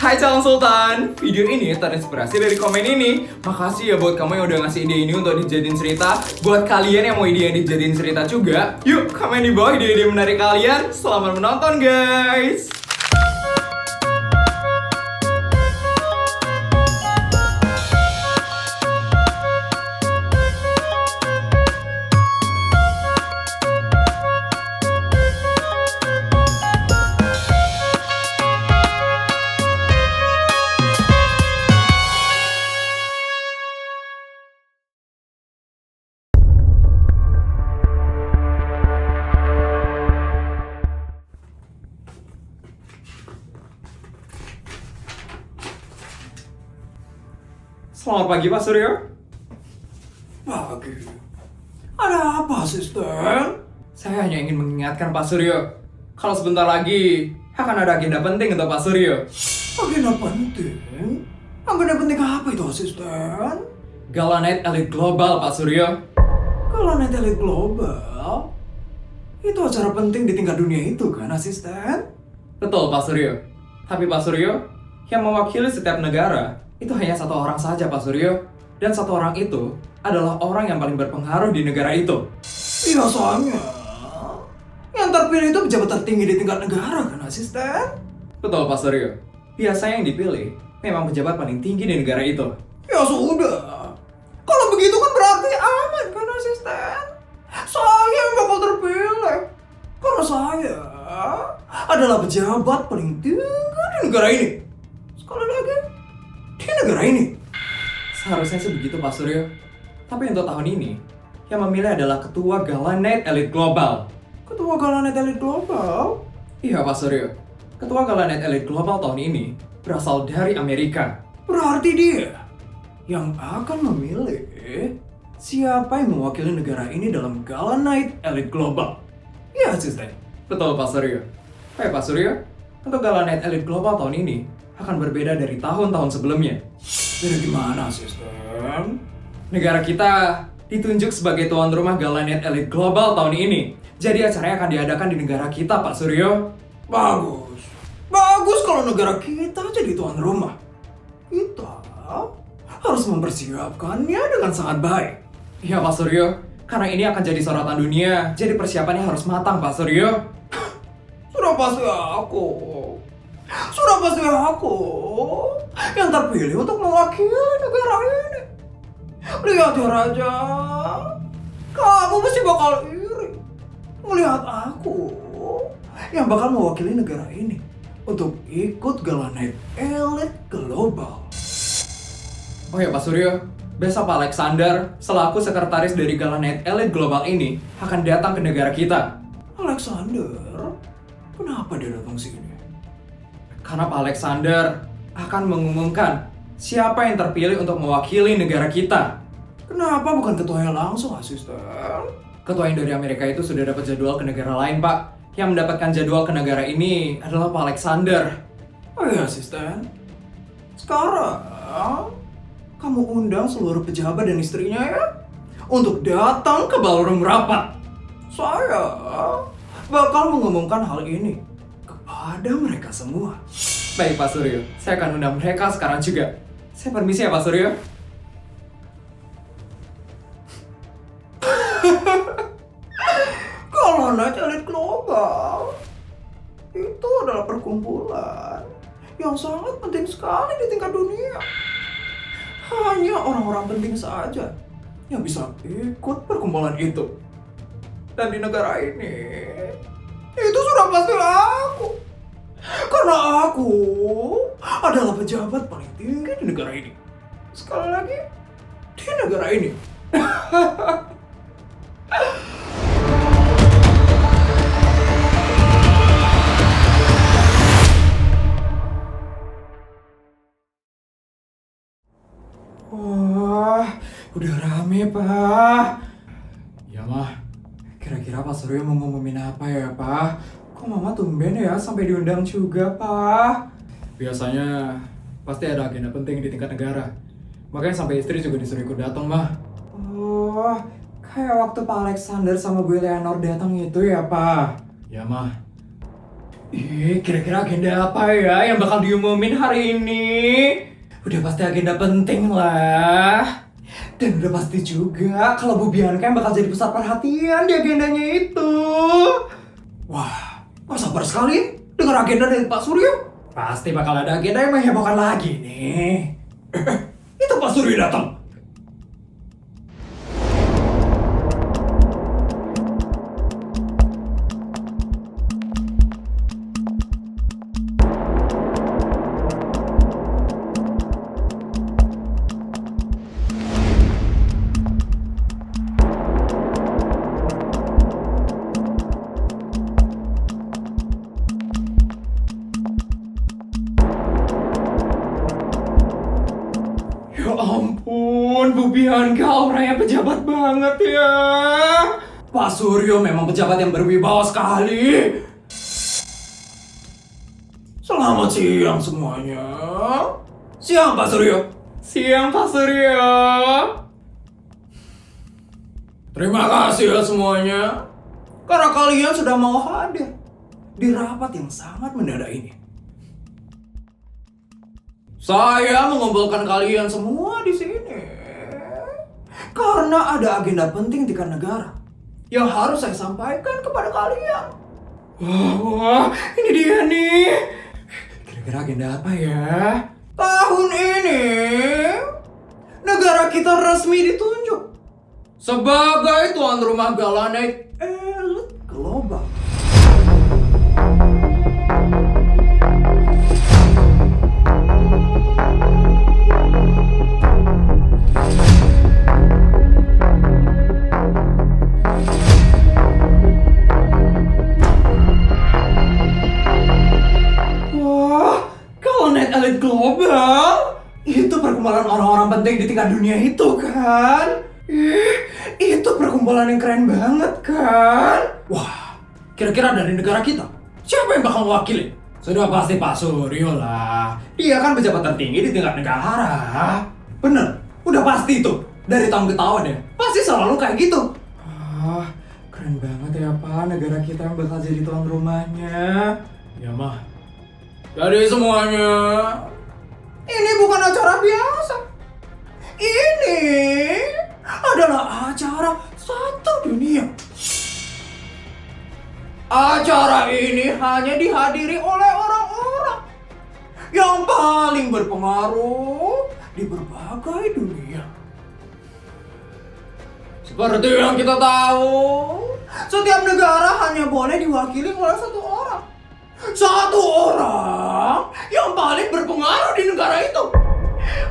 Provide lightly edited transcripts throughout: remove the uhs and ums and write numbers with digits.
Hai calon sultan, video ini terinspirasi dari komen ini. Makasih ya buat kamu yang udah ngasih ide ini untuk dijadiin cerita. Buat kalian yang mau ide yang dijadiin cerita juga, yuk komen di bawah ide-ide menarik kalian. Selamat menonton guys. Selamat pagi Pak Suryo. Pagi. Ada apa, Sister? Saya hanya ingin mengingatkan Pak Suryo, kalau sebentar lagi akan ada agenda penting untuk Pak Suryo. Agenda penting? Agenda penting apa itu, Sister? Gala Night Elite Global Pak Suryo. Kalau Night Elite Global, itu acara penting di tingkat dunia itu kan, Asisten? Betul Pak Suryo. Tapi Pak Suryo, yang mewakili setiap negara itu hanya satu orang saja Pak Suryo. Dan satu orang itu adalah orang yang paling berpengaruh di negara itu. Biasanya, yang terpilih itu pejabat tertinggi di tingkat negara kan, Asisten? Betul Pak Suryo. Biasanya yang dipilih memang pejabat paling tinggi di negara itu. Ya sudah. Kalau begitu kan berarti aman kan, Asisten? Saya yang bakal terpilih. Karena saya adalah pejabat paling tinggi di negara ini. Sekali lagi, di negara ini. Seharusnya sih begitu Pak Suryo. Tapi untuk tahun ini, yang memilih adalah Ketua Gala Night Elite Global. Ketua Gala Night Elite Global? Iya Pak Suryo. Ketua Gala Night Elite Global tahun ini berasal dari Amerika. Berarti dia yang akan memilih siapa yang mewakili negara ini dalam Gala Night Elite Global. Iya, Asisten. Betul Pak Suryo. Baik Pak Suryo, untuk Gala Night Elite Global tahun ini akan berbeda dari tahun-tahun sebelumnya. Beda gimana, Asisten? Negara kita ditunjuk sebagai tuan rumah Gala Night Elite Global tahun ini. Jadi acaranya akan diadakan di negara kita Pak Suryo. Bagus. Bagus kalau negara kita jadi tuan rumah. Kita harus mempersiapkannya dengan sangat baik. Iya Pak Suryo, karena ini akan jadi sorotan dunia. Jadi persiapannya harus matang Pak Suryo. Sudah pasti aku yang terpilih untuk mewakili negara ini. Lihat ya Raja, kamu pasti bakal iri melihat aku yang bakal mewakili negara ini untuk ikut Gala Night Elite Global. Oh ya Pak Suryo, besok Pak Alexander selaku sekretaris dari Gala Night Elite Global ini akan datang ke negara kita. Alexander? Kenapa dia datang sini? Karena Pak Alexander akan mengumumkan siapa yang terpilih untuk mewakili negara kita. Kenapa bukan ketuanya langsung, Asisten? Ketua yang dari Amerika itu sudah dapat jadwal ke negara lain, Pak. Yang mendapatkan jadwal ke negara ini adalah Pak Alexander. Oh iya, Asisten. Sekarang, kamu undang seluruh pejabat dan istrinya ya untuk datang ke ballroom rapat. Saya bakal mengumumkan hal ini kepada mereka semua. Baik Pak Suryo, saya akan undang mereka sekarang juga. Saya permisi ya Pak Suryo. Gala Night Elite Global itu adalah perkumpulan yang sangat penting sekali di tingkat dunia. Hanya orang-orang penting saja yang bisa ikut perkumpulan itu. Dan di negara ini, itu sudah pasti aku. Karena aku adalah pejabat paling tinggi di negara ini. Sekali lagi, di negara ini. Wah, udah rame Pak. Ya Mah, kira-kira Pak Suryo mau ngumumin apa ya Pak? Kok Mama tumben ya sampai diundang juga Pak? Biasanya pasti ada agenda penting di tingkat negara. Makanya sampai istri juga disuruh ikut datang Mah. Oh, kayak waktu Pak Alexander sama Bu Eleanor datang itu ya Pak? Ya Mah, Kira-kira agenda apa ya yang bakal diumumin hari ini? Udah pasti agenda penting lah. Dan udah pasti juga kalau Bu Bianca yang bakal jadi pusat perhatian di agendanya itu. Wah, kok sabar sekali dengar agenda dari Pak Suryo. Pasti bakal ada agenda yang menghebohkan lagi nih. Itu Pak Suryo datang. Ya ampun, Bu Bianca orangnya pejabat banget ya. Pak Suryo memang pejabat yang berwibawa sekali. Selamat siang semuanya. Siang Pak Suryo. Siang Pak Suryo. Terima kasih ya semuanya. Karena kalian sudah mau hadir di rapat yang sangat mendadak ini. Saya mengumpulkan kalian semua di sini karena ada agenda penting tingkat negara yang harus saya sampaikan kepada kalian. Wah, ini dia nih. Kira-kira agenda apa ya? Tahun ini negara kita resmi ditunjuk sebagai tuan rumah Gala Night Elite Global. Wah, kalau Night Elite Global itu perkumpulan orang-orang penting di tingkat dunia itu kan? Itu perkumpulan yang keren banget kan? Wah, kira-kira dari negara kita siapa yang bakal mewakili? Sudah pasti Pak Suryo lah. Dia kan pejabat tertinggi di tingkat negara. Bener, udah pasti itu. Dari tahun ke tahun ya, pasti selalu kayak gitu. Keren banget ya Pak, negara kita yang bakal jadi tuan rumahnya. Ya mah, jadi semuanya, ini bukan acara biasa. Ini adalah acara satu dunia. Acara ini hanya dihadiri oleh orang-orang yang paling berpengaruh di berbagai dunia. Seperti yang kita tahu, setiap negara hanya boleh diwakili oleh satu orang. Satu orang yang paling berpengaruh di negara itu.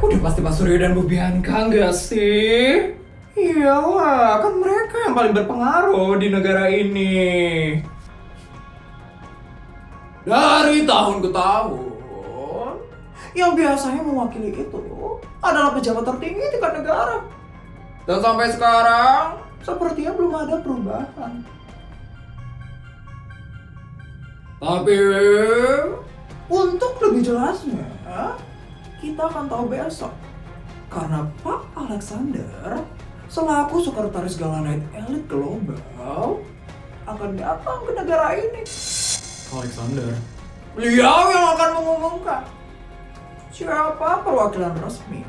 Udah pasti Pak Suryo dan Bu Bianca nggak sih? Iyalah, kan mereka yang paling berpengaruh di negara ini. Dari tahun ke tahun, yang biasanya mewakili itu adalah pejabat tertinggi tingkat negara. Dan sampai sekarang, sepertinya belum ada perubahan. Tapi, untuk lebih jelasnya, kita akan tahu besok. Karena Pak Alexander, selaku sekretaris Gala Night Elite Global, akan datang ke negara ini. Alexander. Beliau yang akan mengumumkan siapa perwakilan resmi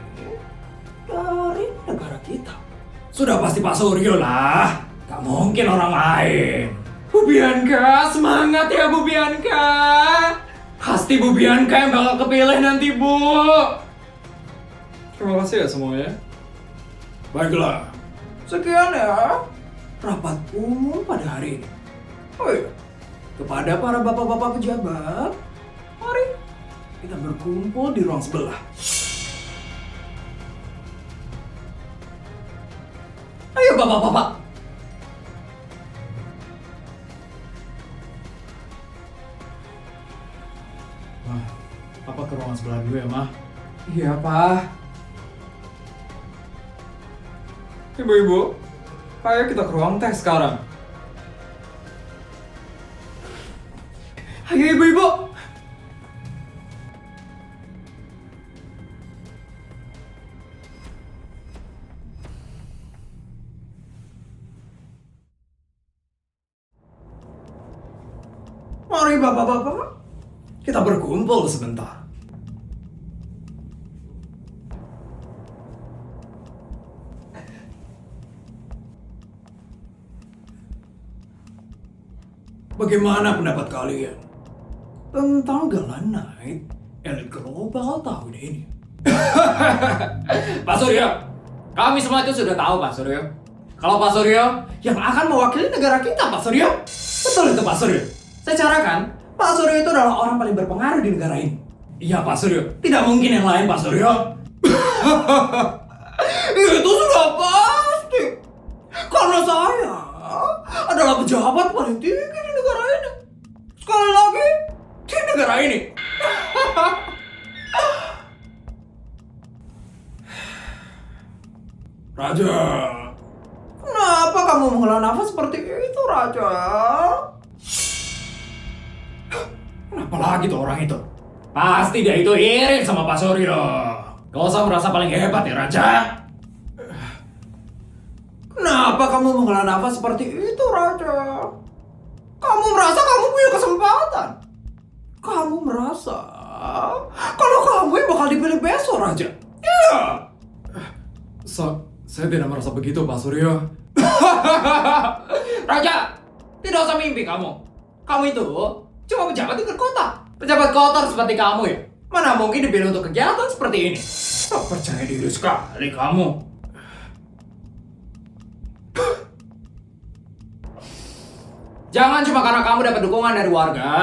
dari negara kita. Sudah pasti Pak Suryo lah, gak mungkin orang lain. Bu Bianca, semangat ya Bu Bianca. Pasti Bu Bianca yang bakal kepilih nanti Bu. Terima kasih ya semuanya. Baiklah, sekian ya rapat umum pada hari ini. Oh iya, kepada para bapak-bapak pejabat, mari kita berkumpul di ruang sebelah. Ayo bapak-bapak. Mah, Papa ke ruangan sebelah dulu ya, Mah. Iya Pak. Ibu-ibu, ayo kita ke ruang tes sekarang. Ayo ibu-ibu. Mari Mari bapak-bapak, kita berkumpul sebentar. Bagaimana pendapat kalian tentang Galan Night elit global tahun ini? Pak Suryo, kami semua itu sudah tahu Pak Suryo. Kalau Pak Suryo yang akan mewakili negara kita Pak Suryo. Betul itu Pak Suryo. Secara kan, Pak Suryo itu adalah orang paling berpengaruh di negara ini. Iya Pak Suryo, tidak mungkin yang lain Pak Suryo. Itu sudah pasti. Karena saya adalah pejabat paling tinggi di negara ini. Sekali lagi, di negara ini. Raja, kenapa kamu menghela nafas seperti itu, Raja? Kenapa lagi tuh orang itu? Pasti dia itu iri sama Pak Suryo. Gak usah merasa paling hebat ya Raja. Kenapa kamu menghela nafas seperti itu, Raja? Kamu merasa kamu punya kesempatan. Kamu merasa kalau kamu yang bakal dipilih besok, Raja. Iya. Saya tidak merasa begitu Pak Suryo. Raja, tidak usah mimpi kamu. Kamu itu cuma pejabat tingkat kota. Pejabat kotor seperti kamu ya. Mana mungkin dipilih untuk kegiatan seperti ini? Tak percaya diri sekali kamu. Jangan cuma karena kamu dapat dukungan dari warga,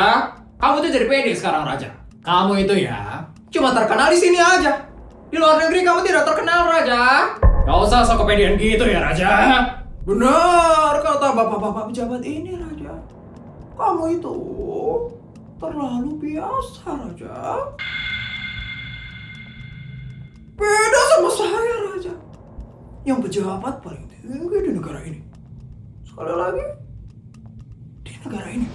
kamu tuh jadi pede sekarang Raja. Kamu itu ya, cuma terkenal di sini aja. Di luar negeri kamu tidak terkenal Raja. Gak usah sok kepedean gitu ya Raja. Benar kata bapak-bapak pejabat ini, Raja. Kamu itu terlalu biasa, Raja. Beda sama saya, Raja. Yang pejabat paling tinggi di negara ini. Sekali lagi, di negara ini.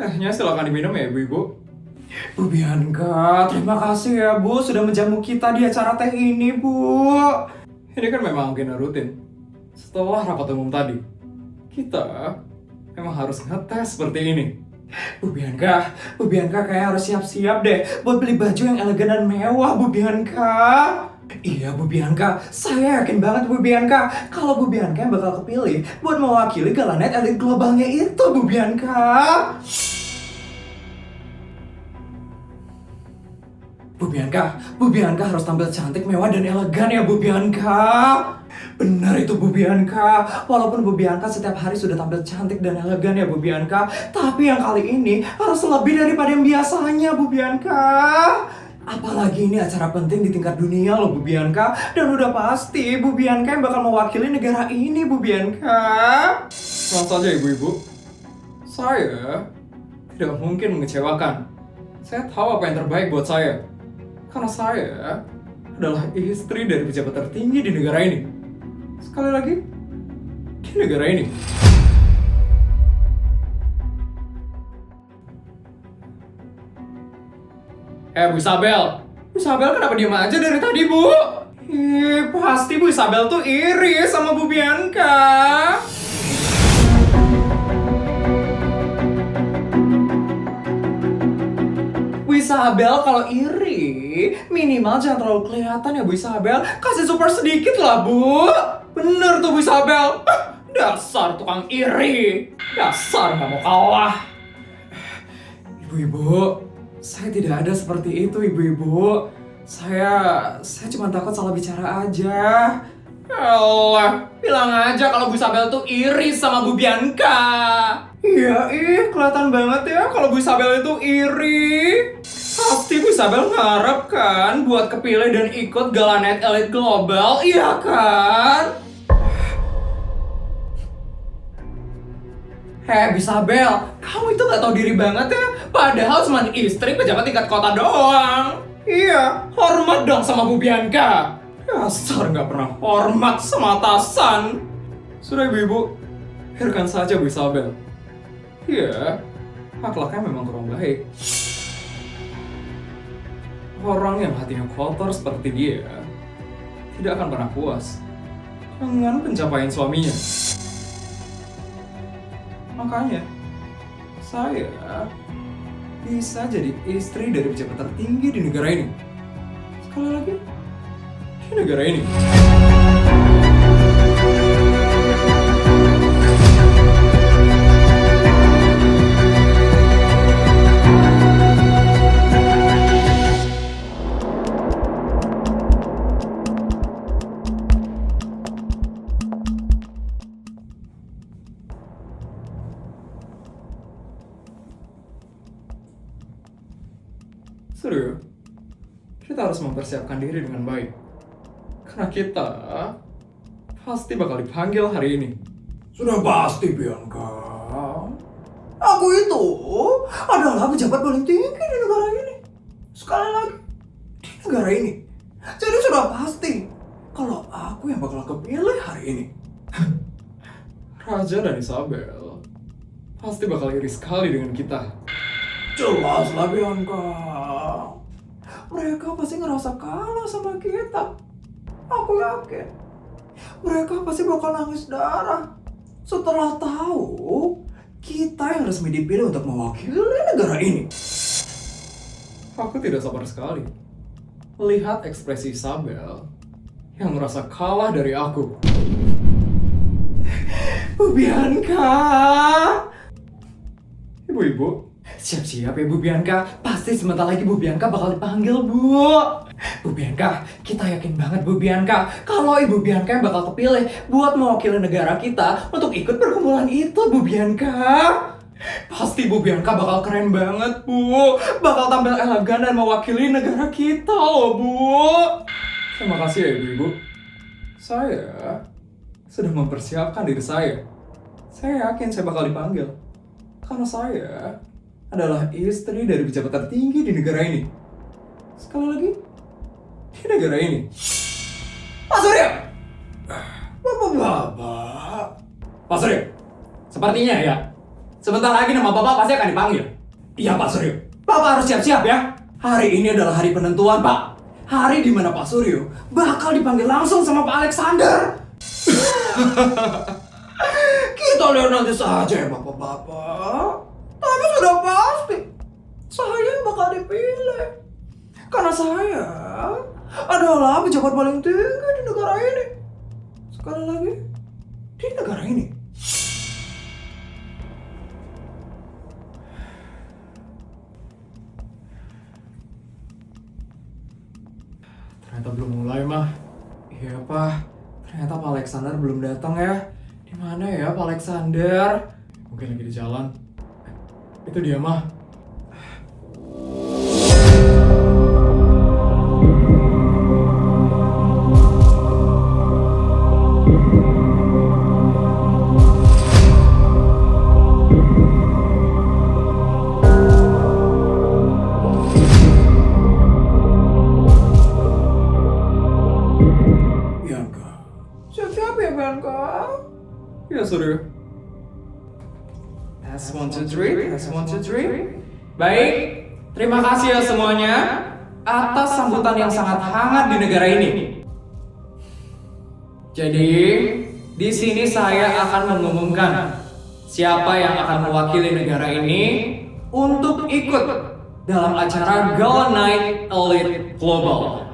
Tehnya silakan diminum ya ibu-ibu. Bu Bianca, terima kasih ya Bu sudah menjamu kita di acara teh ini Bu. Ini kan memang agenda rutin. Setelah rapat umum tadi, kita memang harus ngetes seperti ini. Bu Bianca kayak harus siap-siap deh buat beli baju yang elegan dan mewah Bu Bianca. Iya Bu Bianca, saya yakin banget Bu Bianca kalau Bu Bianca yang bakal kepilih buat mewakili Galan Night elit globalnya itu Bu Bianca. Bu Bianca harus tampil cantik, mewah, dan elegan ya Bu Bianca. Benar itu Bu Bianca. Walaupun Bu Bianca setiap hari sudah tampil cantik dan elegan ya Bu Bianca, tapi yang kali ini harus lebih daripada yang biasanya Bu Bianca. Apalagi ini acara penting di tingkat dunia loh Bu Bianca. Dan udah pasti Bu Bianca yang bakal mewakili negara ini Bu Bianca. Tenang saja ibu-ibu, saya tidak mungkin mengecewakan. Saya tahu apa yang terbaik buat saya. Karena saya adalah istri dari pejabat tertinggi di negara ini. Sekali lagi, di negara ini. Bu Isabel. Bu Isabel kenapa diem aja dari tadi, Bu? Pasti Bu Isabel tuh iri sama Bu Bianca. Bu Isabel kalau iri, minimal jangan terlalu kelihatan ya Bu Isabel. Kasih super sedikit lah Bu. Bener tuh Bu Isabel. Dasar tukang iri. Dasar gak mau kalah. Ibu-ibu, saya tidak ada seperti itu ibu-ibu. Saya cuma takut salah bicara aja. Alah, bilang aja kalau Bu Isabel tuh iri sama Bu Bianca. Iya, kelihatan banget ya kalau Bu Isabel itu iri. Pasti Bu Isabel ngarep kan buat kepilih dan ikut Galan Night Elite Global, iya kan? Bu Isabel, kamu itu gak tahu diri banget ya. Padahal cuma istri pejabat tingkat kota doang. Iya, hormat dong sama Bu Bianca. Dasar gak pernah hormat sama atasan. Sudah ibu-ibu, biarkan saja Bu Isabel. Iya, akhlaknya memang kurang baik. orang yang hatinya kotor seperti dia tidak akan pernah puas dengan pencapaian suaminya. Makanya, saya bisa jadi istri dari pejabat tertinggi di negara ini. Sekali lagi, di negara ini. Serius, kita harus mempersiapkan diri dengan baik. Karena kita pasti bakal dipanggil hari ini. Sudah pasti, Bianca. Aku itu adalah pejabat paling tinggi di negara ini. Sekali lagi, di negara ini. Jadi sudah pasti kalau aku yang bakal kepilih hari ini. Raja dan Isabel pasti bakal iri sekali dengan kita. Jelaslah, Bianca. Mereka pasti ngerasa kalah sama kita. Aku yakin. Mereka pasti bakal nangis darah setelah tahu kita yang resmi dipilih untuk mewakili negara ini. Aku tidak sabar sekali melihat ekspresi Isabel yang merasa kalah dari aku. Bu Bianca. Ibu-ibu, Siap-siap ya Bu Bianca. Pasti sebentar lagi Bu Bianca bakal dipanggil, Bu. Bu Bianca, kita yakin banget Bu Bianca kalau Ibu Bianca yang bakal kepilih buat mewakili negara kita untuk ikut perkumpulan itu, Bu Bianca. Pasti Bu Bianca bakal keren banget, Bu. Bakal tampil elegan dan mewakili negara kita loh, Bu. terima kasih ya ibu-ibu. Saya sudah mempersiapkan diri saya. Saya yakin saya bakal dipanggil. Karena saya adalah istri dari pejabat tertinggi di negara ini. Sekali lagi, di negara ini. Pak Suryo! Bapak. Pak Suryo, sepertinya ya, sebentar lagi nama Bapak pasti akan dipanggil. Iya Pak Suryo. Bapak harus siap-siap ya. Hari ini adalah hari penentuan, Pak. Hari di mana Pak Suryo bakal dipanggil langsung sama Pak Alexander. Kita lihat nanti saja ya Bapak-bapak. Tapi sudah pasti saya yang bakal dipilih. Karena saya adalah pejabat paling tinggi di negara ini. Sekali lagi, di negara ini. Ternyata belum mulai, Mah. Iya, Pak. Ternyata Pak Alexander belum datang ya. Di mana ya Pak Alexander? Mungkin lagi di jalan. Itu dia, Mah. Bianca. Siap-siap ya Bianca. Ya, sudah. Test 1, 2, 3. Test 1, 2, 3. Baik, terima kasih ya semuanya atas sambutan yang sangat hangat di negara ini. Jadi, di sini saya akan mengumumkan siapa yang akan mewakili negara ini untuk ikut dalam acara Gala Night Elite Global.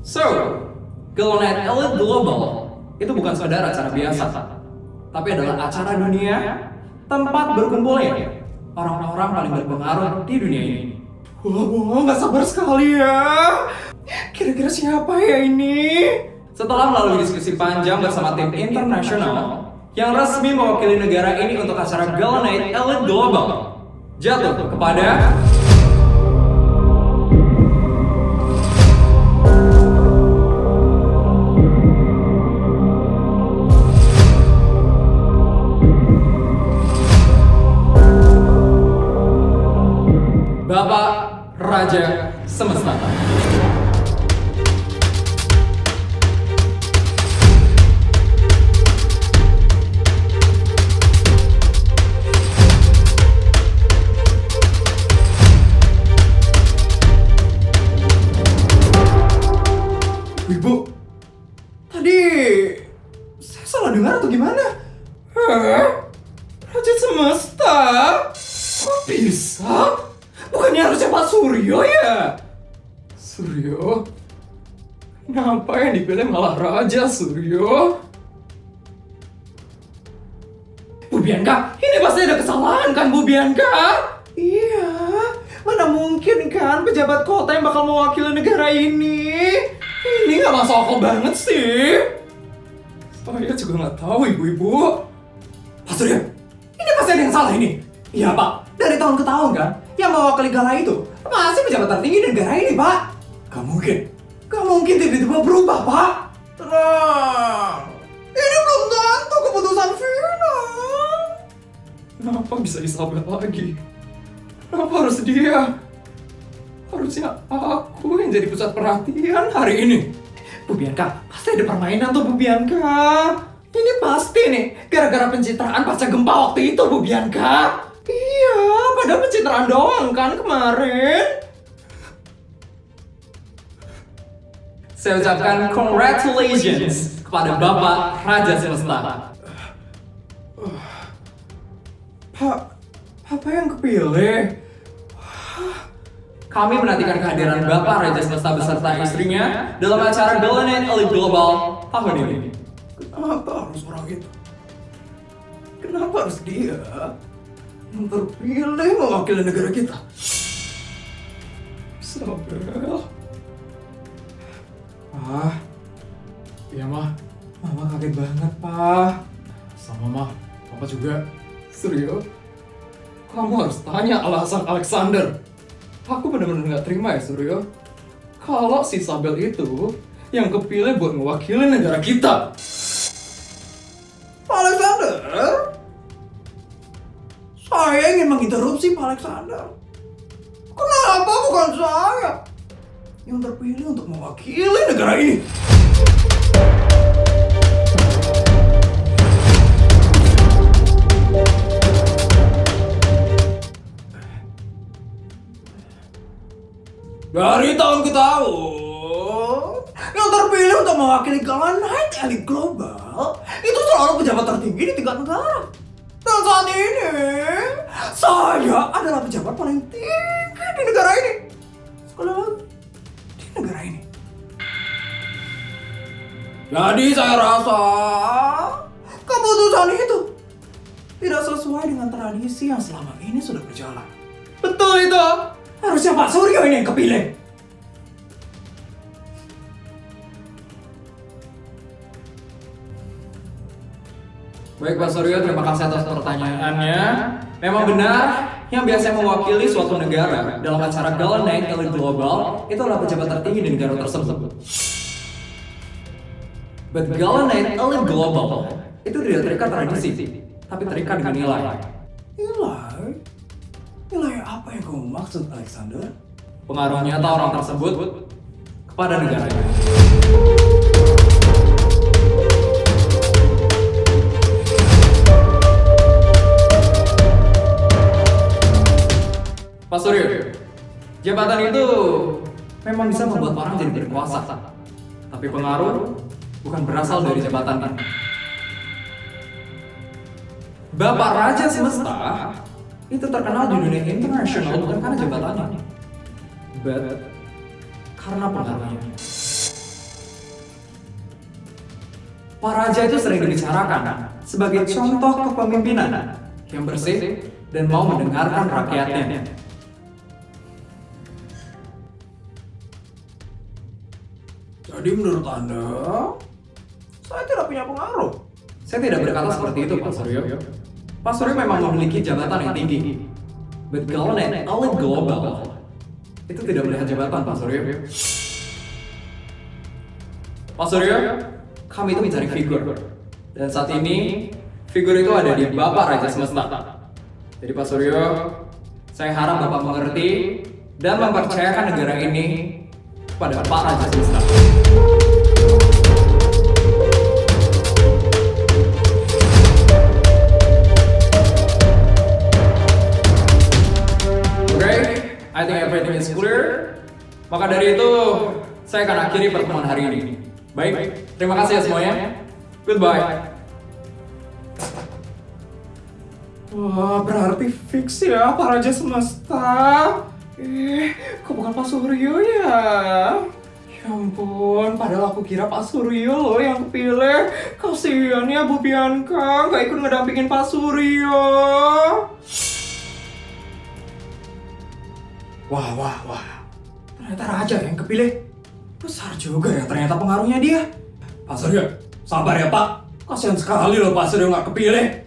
So, Gala Night Elite Global itu bukan saudara acara biasa, tapi adalah acara dunia tempat berkumpulnya orang-orang paling berpengaruh di dunia ini. Wah, nggak sabar sekali ya. Kira-kira siapa ya ini? Setelah melalui diskusi panjang bersama tim internasional yang resmi mewakili negara ini untuk acara Gala Night Elite Global, jatuh kepada Bapak Raja Semesta. Kenapa yang dipilih malah Raja Suryo? Bu Bianca, ini pasti ada kesalahan kan Bu Bianca? Iya, mana mungkin kan pejabat kota yang bakal mewakili negara ini? Ini nggak masuk akal banget sih. Saya juga nggak tahu ibu-ibu. Pak Suryo, ini pasti ada yang salah ini. Iya Pak, dari tahun ke tahun kan, yang mewakili gala itu pasti pejabat tertinggi di negara ini Pak. Gak mungkin tiba-tiba berubah Pak. Tenang, ini belum tentu keputusan final. Kenapa bisa Isabel lagi? Kenapa harus dia? Harusnya aku yang jadi pusat perhatian hari ini. Bu Bianca, pasti ada permainan tuh Bu Bianca. Ini pasti nih, gara-gara pencitraan pasca gempa waktu itu Bu Bianca. Iya, padahal pencitraan doang kan kemarin. Saya ucapkan congratulations kepada Bapak Raja Semesta. Papa yang kepilih. Kami menantikan kehadiran Bapak Raja Semesta beserta istrinya dalam acara Galanet Elite Global tahun ini. Kenapa harus orang itu? Kenapa harus dia yang terpilih mewakili negara kita? Isabel. Iya mah, Mama kaget banget, Pak. sama mah, Papa juga. Suryo, kamu harus tanya alasan Alexander. Aku benar-benar nggak terima ya Suryo. Kalau si Isabel itu yang kepilih buat mewakili negara kita. Pak Alexander? Saya ingin menginterupsi Pak Alexander. Kenapa bukan saya yang terpilih untuk mewakili negara ini? Dari tahun ke tahun, yang terpilih untuk mewakili Galanet Elite Global itu selalu pejabat tertinggi di tingkat negara. Dan saat ini, saya adalah pejabat paling tinggi di negara ini. Sekali lagi, di negara ini. Jadi saya rasa keputusan itu tidak sesuai dengan tradisi yang selama ini sudah berjalan. Betul itu. Harusnya Pak Suryo ini yang kepilih. Baik Pak Suryo, terima kasih atas pertanyaannya. Memang benar, yang biasa mewakili suatu negara dalam acara Galanet Elite Global itu adalah pejabat tertinggi di negara tersebut. But Galanet Elite Global itu tidak terikat tradisi, tapi terikat dengan nilai. Nilai? Nilai apa yang kamu maksud, Alexander? Pengaruh nyata orang tersebut kepada negaranya. Pak Suryo, jabatan itu memang bisa membuat orang jadi berkuasa, tapi pengaruh bukan berasal dari jabatannya. Bapak Raja Semesta itu terkenal di dunia internasional bukan karena jabatannya, but karena pengaruhnya. Pak Raja itu sering dibicarakan sebagai contoh kepemimpinan yang bersih dan mau mendengarkan rakyatnya. Jadi menurut Anda, saya tidak punya pengaruh. Saya tidak berkata seperti itu, Pak Suryo. Pak Suryo memang memiliki jabatan yang tinggi. But Galanet Elite Global itu tidak melihat jabatan, Pak Suryo. Pak Suryo, kami itu mencari figur. Dan saat ini, figur itu ada di Bapak Raja Semesta. Jadi Pak Suryo, saya harap Bapak mengerti dan mempercayakan negara ini kepada Pak Raja Semesta. I think everything is clear. Maka dari itu, saya akan akhiri pertemuan hari ini. Baik, terima kasih ya semuanya. Goodbye. Wah, berarti fix ya Pak Raja Semesta. Kok bukan Pak Suryo ya? Ya Ya ampun, padahal aku kira Pak Suryo loh yang kepilih. Kasian ya Bu Bianca, gak ikut ngedampingin Pak Suryo. Wah. Ternyata Raja yang kepilih. Besar juga ya ternyata pengaruhnya dia. Pak Suryo, sabar ya Pak. Kasian sekali loh Pak Suryo gak kepilih.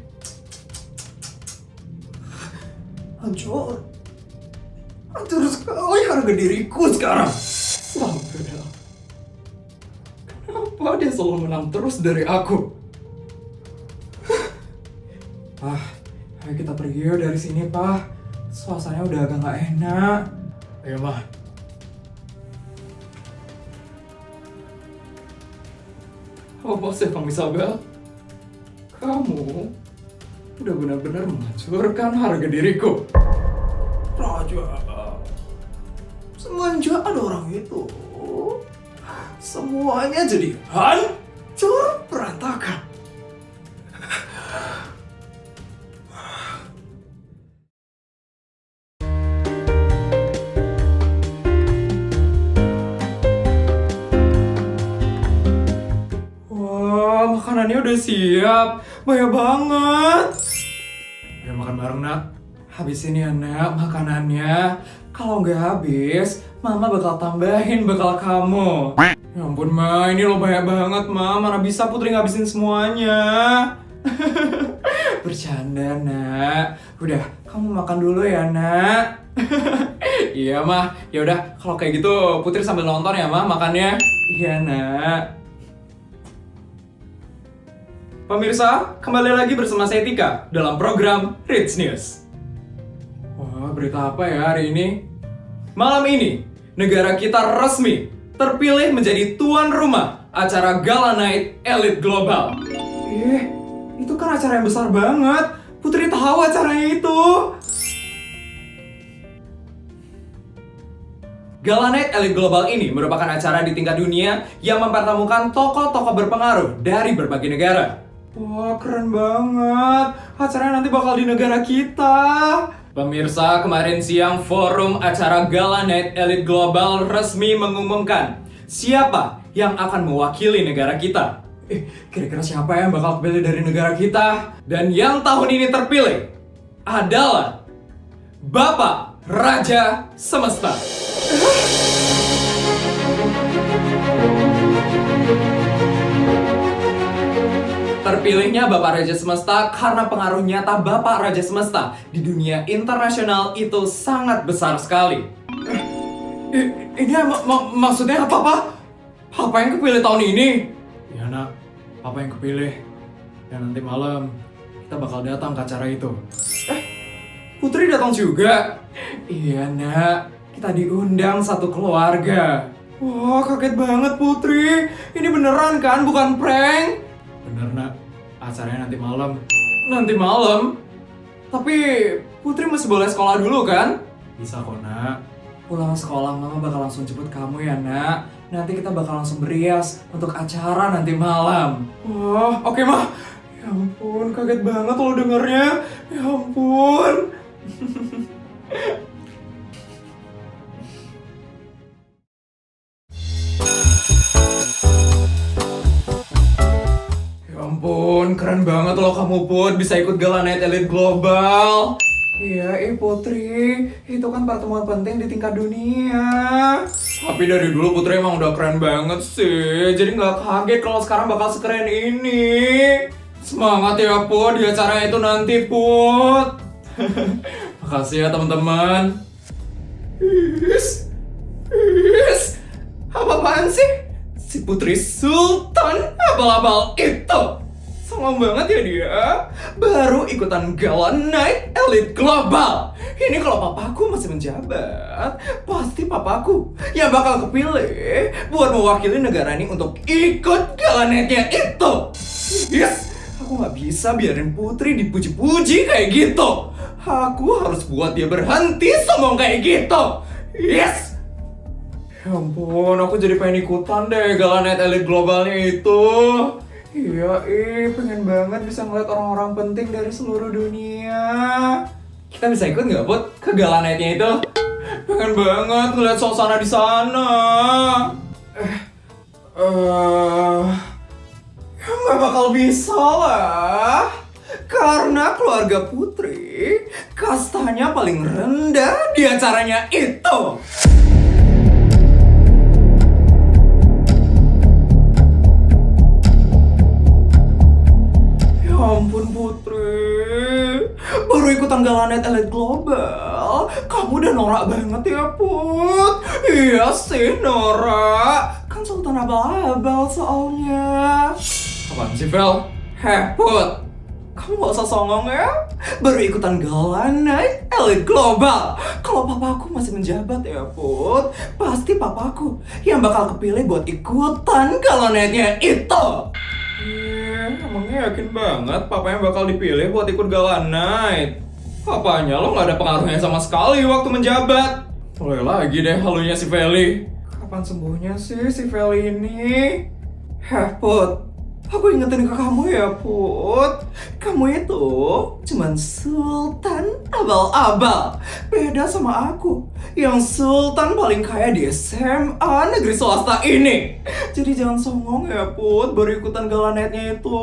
Hancur sekali harga diriku sekarang. Sabar. Kenapa dia selalu menang terus dari aku? Ayo kita pergi yuk dari sini, Pak. Suasananya udah agak gak enak. Ayo, Mah. Apa sih, Bang Isabel? Kamu udah benar-benar menghancurkan harga diriku. Raja, semenjak ada orang itu, semuanya jadi hancur berantakan. Wah, makanannya udah siap. Banyak banget. Ayo makan bareng, Nak. Habisin ya, Nak, makanannya. Kalau nggak habis, Mama bakal tambahin bekal kamu. Ya ampun, Ma. Ini lo banyak banget, Ma. Mana bisa Putri ngabisin semuanya. Bercanda, Nak. Udah, kamu makan dulu ya, Nak. Iya, Ma. Ya udah, kalau kayak gitu Putri sambil nonton ya, Ma, makannya. Iya, Nak. Pemirsa, kembali lagi bersama saya Tika dalam program Rich News. Wah, berita apa ya hari ini? Malam ini, negara kita resmi terpilih menjadi tuan rumah acara Gala Night Elite Global. Itu kan acara yang besar banget. Putri tahu acaranya itu. Gala Night Elite Global ini merupakan acara di tingkat dunia yang mempertemukan tokoh-tokoh berpengaruh dari berbagai negara. Wah, keren banget. Acaranya nanti bakal di negara kita. Pemirsa, kemarin siang forum acara Gala Night Elite Global resmi mengumumkan siapa yang akan mewakili negara kita. Kira-kira siapa yang bakal kepilih dari negara kita? Dan yang tahun ini terpilih adalah Bapak Raja Semesta. Terpilihnya Bapak Raja Semesta karena pengaruh nyata Bapak Raja Semesta di dunia internasional itu sangat besar sekali. Ini maksudnya apa, Pak? Apa yang kepilih tahun ini? Ya, Nak. Apa yang kepilih? Dan nanti malam kita bakal datang ke acara itu. Putri datang juga? Iya, Nak. Kita diundang satu keluarga. Wah, kaget banget Putri. Ini beneran kan, bukan prank? Bener, Nak. Acaranya nanti malam. Nanti malam? Tapi Putri masih boleh sekolah dulu kan? Bisa kok, Nak. Pulang sekolah Mama bakal langsung jemput kamu ya, Nak. Nanti kita bakal langsung berias untuk acara nanti malam. Wah, oke, Mah. Ya ampun, kaget banget lo dengernya. Ya ampun. Ampun, keren banget loh kamu Put, bisa ikut Gala Night Elite Global. Iya, Putri, itu kan pertemuan penting di tingkat dunia. Tapi dari dulu Putri emang udah keren banget sih, jadi nggak kaget kalau sekarang bakal sekeren ini. Semangat ya Put, di acara itu nanti Put. Makasih ya teman-teman. Apa-apaan sih? Si Putri Sultan abal-abal itu sombong banget ya dia. Baru ikutan Gala Night Elite Global. Ini kalau papaku masih menjabat, pasti papaku yang bakal kepilih buat mewakili negara ini untuk ikut Gala Night-nya itu. Yes, aku gak bisa biarin Putri dipuji-puji kayak gitu. Aku harus buat dia berhenti sombong kayak gitu. Yes. Ya ampun, aku jadi pengen ikutan deh Gala Night Elite Globalnya itu. Iya, pengen banget bisa ngeliat orang-orang penting dari seluruh dunia. Kita bisa ikut nggak, Put, ke Gala Night-nya itu? Pengen banget ngeliat suasana di sana. Eh, ya nggak bakal bisa lah. Karena keluarga Putri kastanya paling rendah di acaranya itu. Ya ampun Putri, baru ikutan Galanet Elite Global, kamu udah norak banget ya Put. Iya sih norak, kan Sultan abal-abal soalnya. Apaan sih, Vel? Heh Put, kamu gak usah songong ya. Baru ikutan Galanet Elite Global. Kalau papaku masih menjabat ya Put, pasti papaku yang bakal kepilih buat ikutan Galanetnya itu. Emangnya yakin banget papanya bakal dipilih buat ikut Gala Night? Papanya lo nggak ada pengaruhnya sama sekali waktu menjabat. Mulai lagi deh halunya si Feli. Kapan sembuhnya sih si Feli ini? Heh Put, aku ingetin ke kamu ya Put, kamu itu cuman sultan abal-abal. Beda sama aku yang sultan paling kaya di SMA negeri swasta ini. Jadi jangan songong ya Put, baru ikutan Galanetnya itu.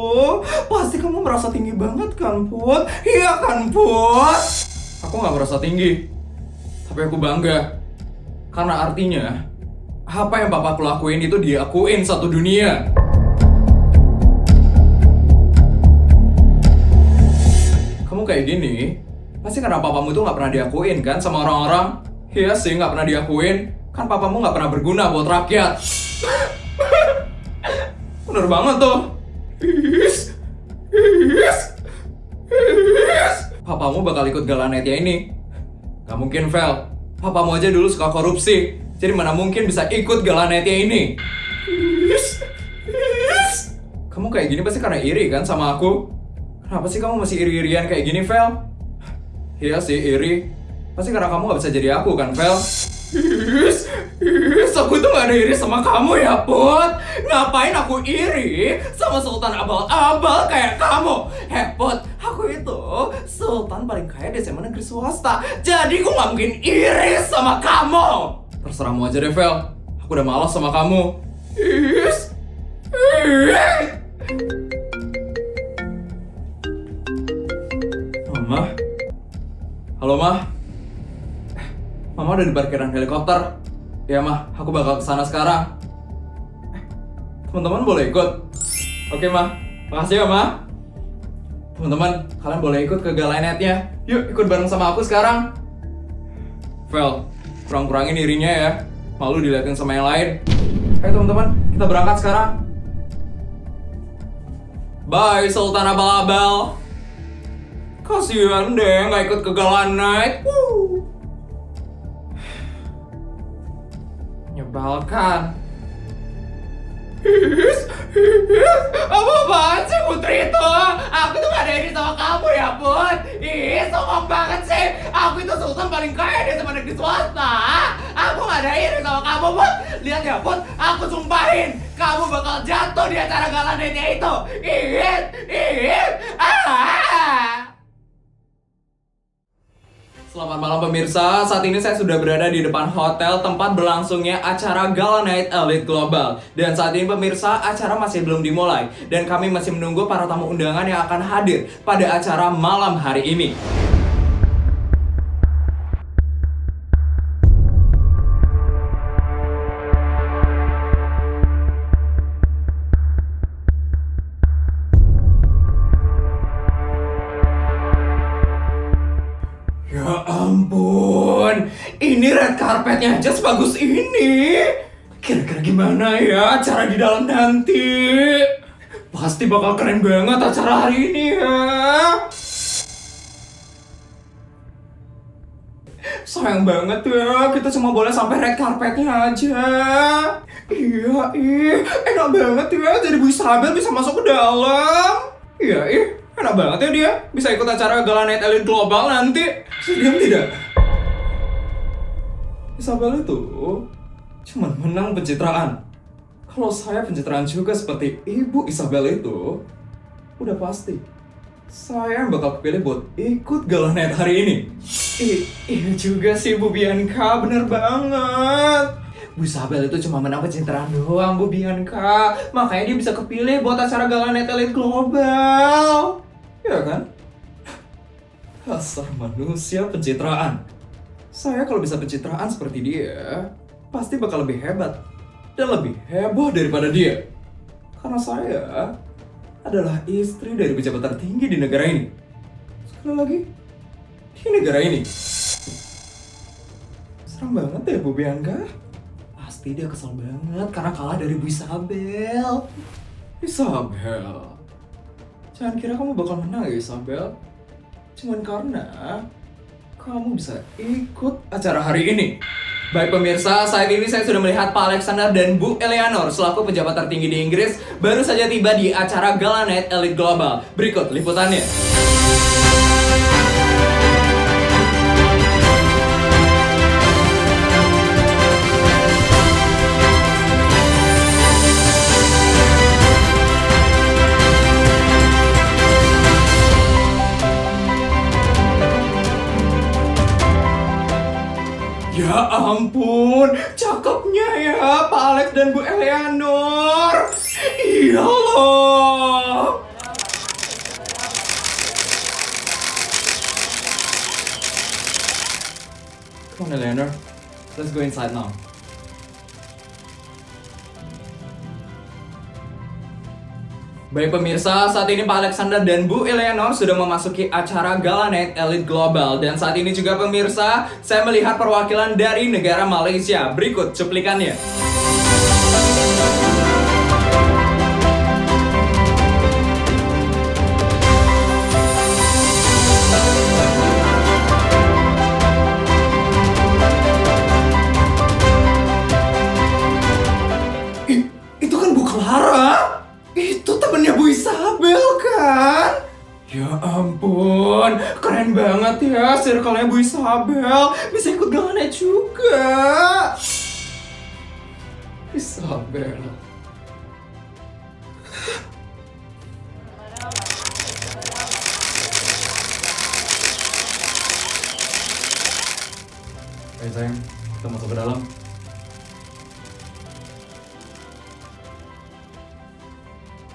Pasti kamu merasa tinggi banget kan Put? Iya kan Put? Aku nggak merasa tinggi, tapi aku bangga. Karena artinya, apa yang papaku lakuin itu diakuin satu dunia. Kamu kayak gini, pasti karena papamu tuh nggak pernah diakuin kan sama orang-orang? Iya sih, nggak pernah diakuin. Kan papamu nggak pernah berguna buat rakyat. Bener banget tuh. Papamu bakal ikut Galanetnya ini. Gak mungkin, Vel. Papamu aja dulu suka korupsi. Jadi mana mungkin bisa ikut Galanetnya ini. Kamu kayak gini pasti karena iri kan sama aku? Kenapa sih kamu masih iri-irian kayak gini, Vel? Iya sih, iri. Pasti karena kamu gak bisa jadi aku kan, Vel? Aku tuh gak ada iri sama kamu ya, Put. Ngapain aku iri sama sultan abal-abal kayak kamu? Heh, Put, aku itu sultan paling kaya di SMA negeri swasta. Jadi gue gak mungkin iri sama kamu. Terserahmu aja deh, Vel. Aku udah malas sama kamu. Mama? Halo, Ma? Mama udah di parkiran helikopter. Ya, Ma, aku bakal kesana sekarang. Teman-teman boleh ikut? Oke, Ma. Makasih ya, Ma. Teman-teman, kalian boleh ikut ke Galanetnya. Yuk, ikut bareng sama aku sekarang. Vel, kurang-kurangin dirinya ya. Malu diliatin sama yang lain. Ayo teman-teman, kita berangkat sekarang. Bye, Sultan Abal-Abal. Kasihan deh nggak ikut ke Gala Night. Menyebalkan. Apaan sih Putri itu? Aku tuh gak ada iri sama kamu ya Put. Ih, sombong banget sih. Aku itu sultan paling kaya di sama negeri swasta. Aku gak ada iri sama kamu Put. Lihat ya Put, aku sumpahin kamu bakal jatuh di acara Galanetnya itu. Selamat malam pemirsa, saat ini saya sudah berada di depan hotel tempat berlangsungnya acara Gala Night Elite Global. Dan saat ini pemirsa, acara masih belum dimulai. Dan kami masih menunggu para tamu undangan yang akan hadir pada acara malam hari ini. Ya ampun, ini red carpetnya aja sebagus ini. Kira-kira gimana ya acara di dalam nanti? Pasti bakal keren banget acara hari ini ya. Sayang banget ya, kita cuma boleh sampai red carpetnya aja. Iya, enak banget ya jadi Bu Isabel bisa masuk ke dalam. Iya, enak banget ya dia bisa ikut acara Gala Night Elite Global nanti. Diam tidak? Isabel itu cuma menang pencitraan. Kalau saya pencitraan juga seperti Ibu Isabel itu, udah pasti saya bakal kepilih buat ikut Gala Night hari ini. Iya juga sih Bu Bianca, bener banget. Bu Isabel itu cuma menang pencitraan doang, Bu Bianca. Makanya dia bisa kepilih buat acara Gala Night Elite Global. Ya kan? Dasar manusia pencitraan. Saya kalau bisa pencitraan seperti dia, pasti bakal lebih hebat dan lebih heboh daripada dia. Karena saya adalah istri dari pejabat tertinggi di negara ini. Sekali lagi, di negara ini. Serem banget ya Bu Bianca. Pasti dia kesel banget karena kalah dari Bu Isabel. Isabel, jangan kira kamu bakal menang ya Isabel. Cuman karena kamu bisa ikut acara hari ini. Baik pemirsa, saat ini saya sudah melihat Pak Alexander dan Bu Eleanor selaku pejabat tertinggi di Inggris baru saja tiba di acara Gala Night Elite Global. Berikut liputannya. Ya ampun, cakepnya ya Pak Alex dan Bu Eleanor. Iya loh. Come on Eleanor, let's go inside now. Baik pemirsa, saat ini Pak Alexander dan Bu Eleanor sudah memasuki acara Gala Night Elite Global. Dan saat ini juga pemirsa, saya melihat perwakilan dari negara Malaysia. Berikut cuplikannya. Itu kan Bu Clara. Itu temennya Bu Isabel kan? Ya ampun, keren banget ya circle-nya Bu Isabel. Bisa ikut Gala Night juga. Isabel. Ayo sayang, kita masuk ke dalam.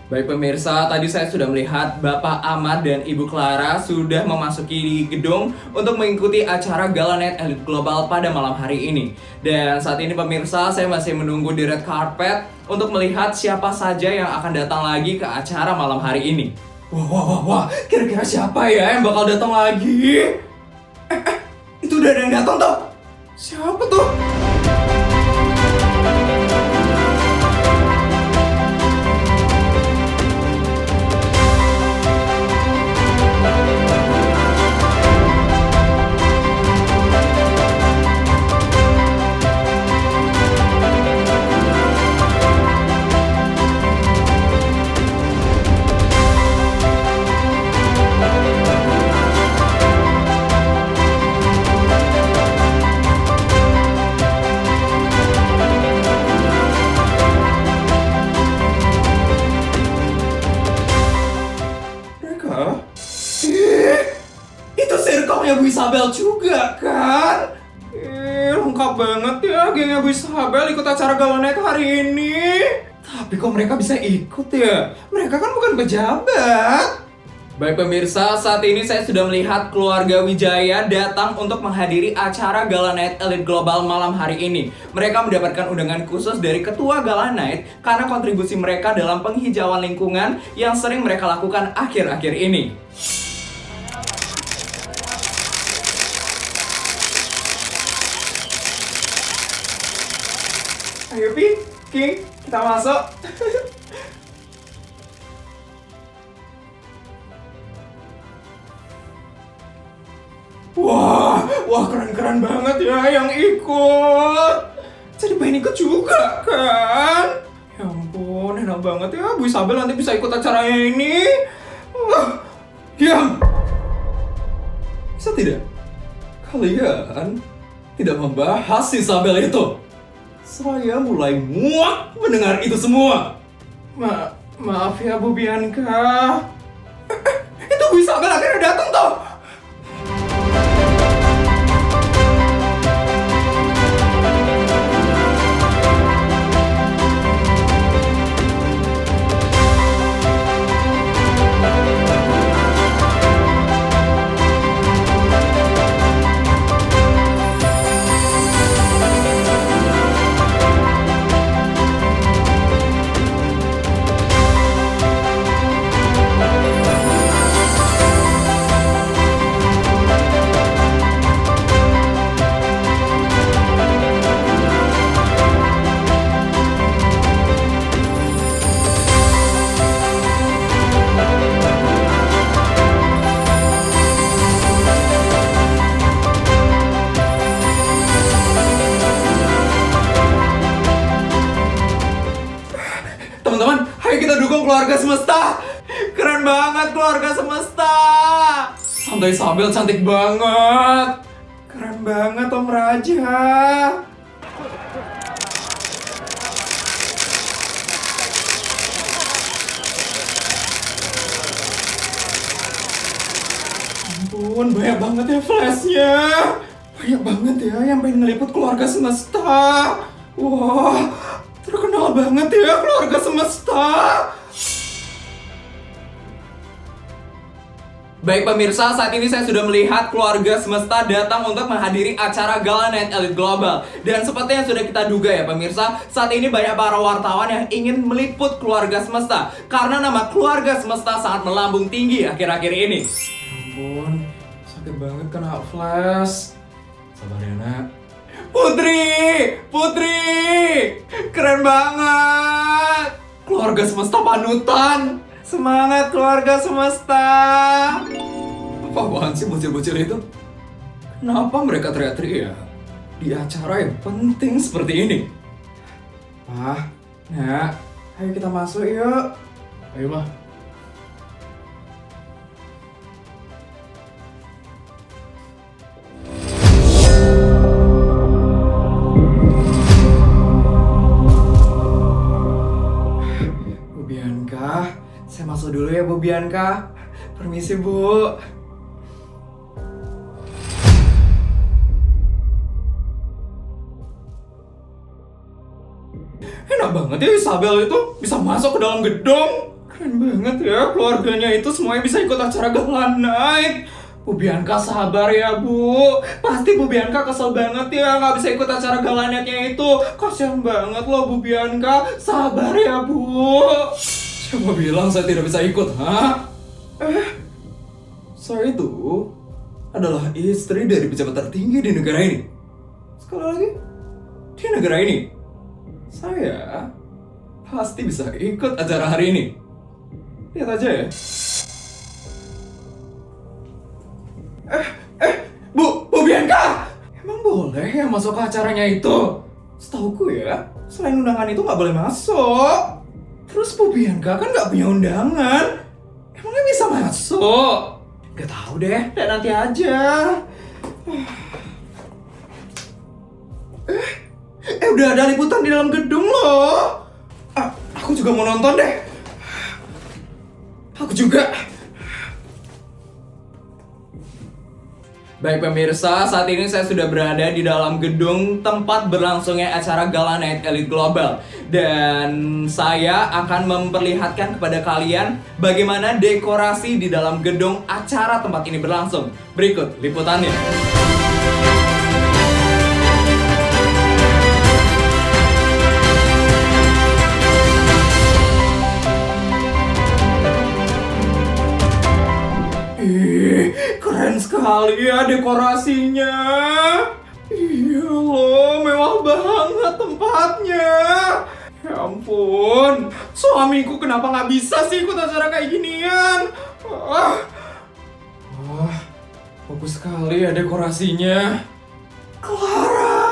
Baik pemirsa, tadi saya sudah melihat Bapak Ahmad dan Ibu Clara sudah memasuki gedung untuk mengikuti acara Gala Night Elite Global pada malam hari ini. Dan saat ini pemirsa, saya masih menunggu di red carpet untuk melihat siapa saja yang akan datang lagi ke acara malam hari ini. Wah, kira-kira siapa ya yang bakal datang lagi? Itu udah ada yang datang tuh. Siapa tuh? Itu circle-nya Bu Isabel juga kan? Lengkap banget ya gengnya Bu Isabel ikut acara Gala Night hari ini. Tapi kok mereka bisa ikut ya? Mereka kan bukan pejabat. Baik pemirsa, saat ini saya sudah melihat keluarga Wijaya datang untuk menghadiri acara Gala Night Elite Global malam hari ini. Mereka mendapatkan undangan khusus dari Ketua Gala Night karena kontribusi mereka dalam penghijauan lingkungan yang sering mereka lakukan akhir-akhir ini. Ayo Pi, King, kita masuk. Wah keren-keren banget ya yang ikut. Jadi pengen ikut juga kan? Ya ampun, enak banget ya Bu Isabel nanti bisa ikut acaranya ini. Diam. Bisa tidak? Kalian tidak membahas Isabel itu. Saya mulai muak mendengar itu semua. Maaf ya Bu Bianca. Itu Bu Isabel akhirnya datang toh. mendukung keluarga semesta. Keren banget keluarga semesta. Tante Isabel cantik banget. Keren banget Om Raja. Ampun, banyak banget ya flashnya. Banyak banget ya yang pengen ngeliput keluarga semesta. Wah, terkenal banget ya keluarga semesta. Baik pemirsa, saat ini saya sudah melihat keluarga semesta datang untuk menghadiri acara Gala Night Elite Global. Dan seperti yang sudah kita duga ya pemirsa, saat ini banyak para wartawan yang ingin meliput keluarga semesta. Karena nama keluarga semesta sangat melambung tinggi akhir-akhir ini. Ya ampun, sakit banget kena flash. Sabar ya nak. Putri, keren banget. Keluarga semesta panutan. Semangat keluarga semesta. Apaan sih bocil-bocil itu? Kenapa mereka teriak-teriak di acara yang penting seperti ini? Pak, nak, ayo kita masuk yuk. Ayo mah. Bu Bianca, saya masuk dulu ya Bu Bianca. Permisi Bu. Enak banget ya Isabel itu bisa masuk ke dalam gedung. Keren banget ya keluarganya itu semuanya bisa ikut acara Gala Night. Bu Bianca sabar ya Bu. Pasti Bu Bianca kesel banget ya nggak bisa ikut acara Gala Night-nya itu. Kasian banget loh Bu Bianca. Sabar ya Bu. Siapa bilang saya tidak bisa ikut, ha? Saya itu adalah istri dari pejabat tertinggi di negara ini. Sekali lagi, di negara ini. Saya pasti bisa ikut acara hari ini. Lihat aja ya. Bu Bianca! Emang boleh ya masuk ke acaranya itu? Setauku ya, selain undangan itu nggak boleh masuk. Terus Bu Bianca kan nggak punya undangan. Emangnya bisa masuk? Gak tahu deh, dan nanti aja. Udah ada liputan di dalam gedung loh. Aku juga mau nonton deh. Aku juga. Baik pemirsa, saat ini saya sudah berada di dalam gedung tempat berlangsungnya acara Gala Night Elite Global. Dan saya akan memperlihatkan kepada kalian bagaimana dekorasi di dalam gedung acara tempat ini berlangsung. Berikut liputannya. Keren sekali ya dekorasinya. Iya loh, mewah banget tempatnya. Ya ampun, suamiku kenapa nggak bisa sih ikut acara kayak ginian? Bagus sekali ya dekorasinya. Clara!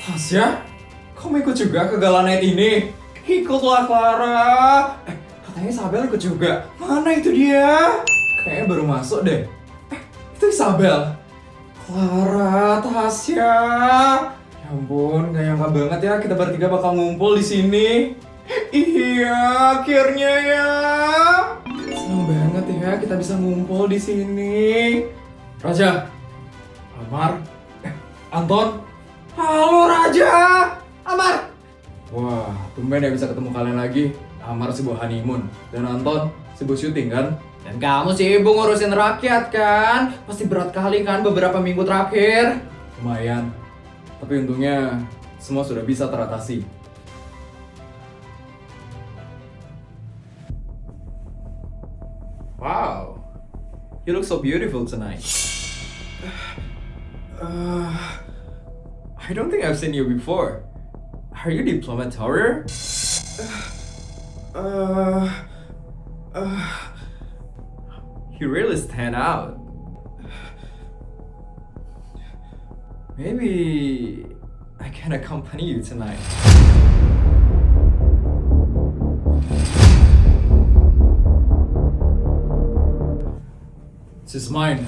Tasya, kamu ikut juga ke Gala Night ini? Ikutlah Clara. Katanya Isabel ikut juga. Mana itu dia? Kayaknya baru masuk deh. Itu Isabel. Clara, Tasya. Ya ampun, gak nyangka banget ya kita bertiga bakal ngumpul di sini. Iya, akhirnya ya. Senang banget ya kita bisa ngumpul di sini. Raja, Amar, Anton. Halo Raja, Amar. Wah, tumben ya bisa ketemu kalian lagi. Amar sibuk honeymoon dan Anton sibuk syuting kan? Dan kamu sibuk ngurusin rakyat kan? Pasti berat kali kan beberapa minggu terakhir? Lumayan, tapi untungnya semua sudah bisa teratasi. Wow, you look so beautiful tonight. I don't think I've seen you before. Are you Diplomat Tower? You really stand out. Maybe I can accompany you tonight. She's mine.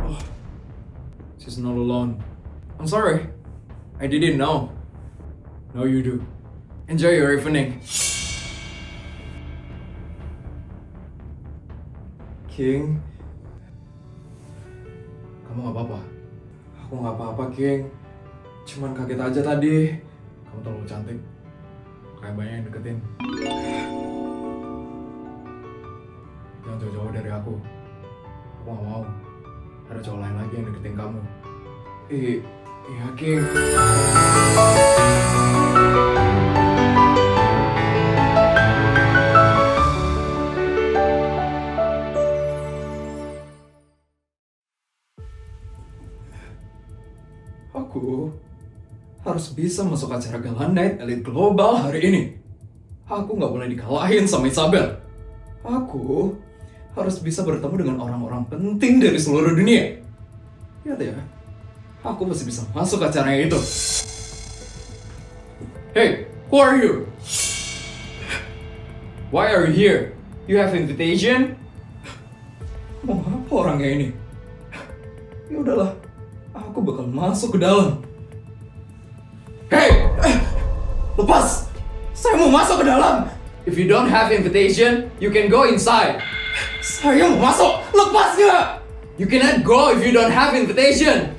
Oh, she's not alone. I'm sorry. I didn't know. Now you do. Enjoy your evening. King, kamu gak apa-apa? Aku gak apa-apa, King. Cuman kaget aja tadi. Kamu terlalu cantik. Kayak banyak yang deketin. Jangan jauh-jauh dari aku. Aku gak mau ada cowok lain lagi yang deketin kamu. Iya, King. Aku harus bisa masuk acara Gala Night Elite Global hari ini. Aku nggak boleh dikalahin sama Isabel. Aku harus bisa bertemu dengan orang-orang penting dari seluruh dunia. Lihat ya, aku masih bisa masuk acaranya itu. Hey, who are you? Why are you here? You have invitation? Mau apa orangnya ini? Ya udahlah, aku bakal masuk ke dalam. Hey! Lepas! Saya mau masuk ke dalam! If you don't have invitation, you can go inside. Saya mau masuk! Lepas gak? You cannot go if you don't have invitation.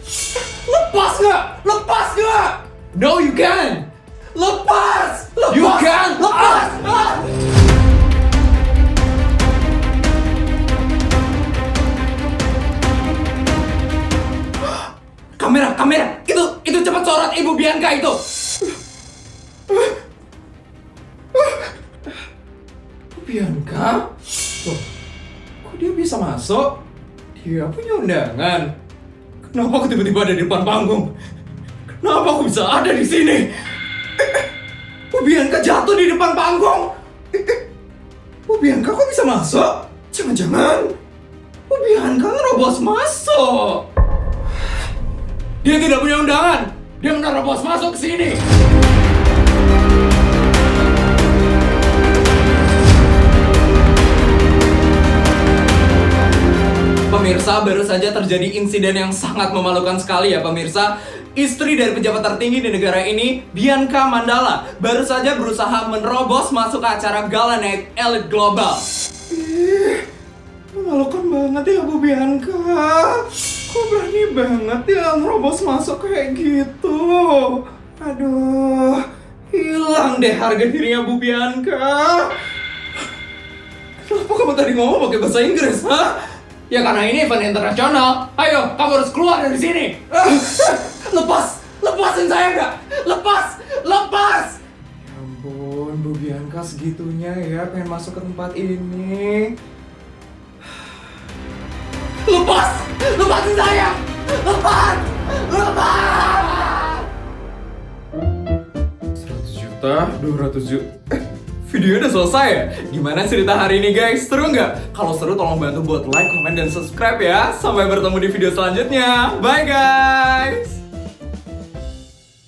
Lepas gak? Lepas gak? No, you can! Lepas! Lepas! You can! Lepas! Kamera! Itu cepat sorot Ibu Bianca itu! Bianca? Loh, kok dia bisa masuk? Dia punya undangan. Kenapa aku tiba-tiba ada di depan panggung? Kenapa aku bisa ada di sini? Bu Bianca jatuh di depan panggung! Bu Bianca kok bisa masuk? Jangan-jangan Bu Bianca ngerobos masuk! Dia tidak punya undangan. Dia menerobos masuk ke sini. Pemirsa, baru saja terjadi insiden yang sangat memalukan sekali ya pemirsa. Istri dari pejabat tertinggi di negara ini, Bianca Mandala, baru saja berusaha menerobos masuk ke acara Gala Night Elite Global. Memalukan banget ya Bu Bianca. Kok berani banget ya ngerobos masuk kayak gitu. Aduh, hilang deh harga dirinya Bu Bianca. Kenapa kamu tadi ngomong pakai bahasa Inggris, ha? Ya karena ini event internasional. Ayo, kamu harus keluar dari sini. Lepasin saya nggak? Lepas! Ya ampun, Bu Bianca segitunya ya pengen masuk ke tempat ini. Lepasin saya! Lepas! 100 juta, 200 juta. Video udah selesai ya? Gimana cerita hari ini guys? Seru nggak? Kalau seru tolong bantu buat like, comment, dan subscribe ya. Sampai bertemu di video selanjutnya. Bye guys!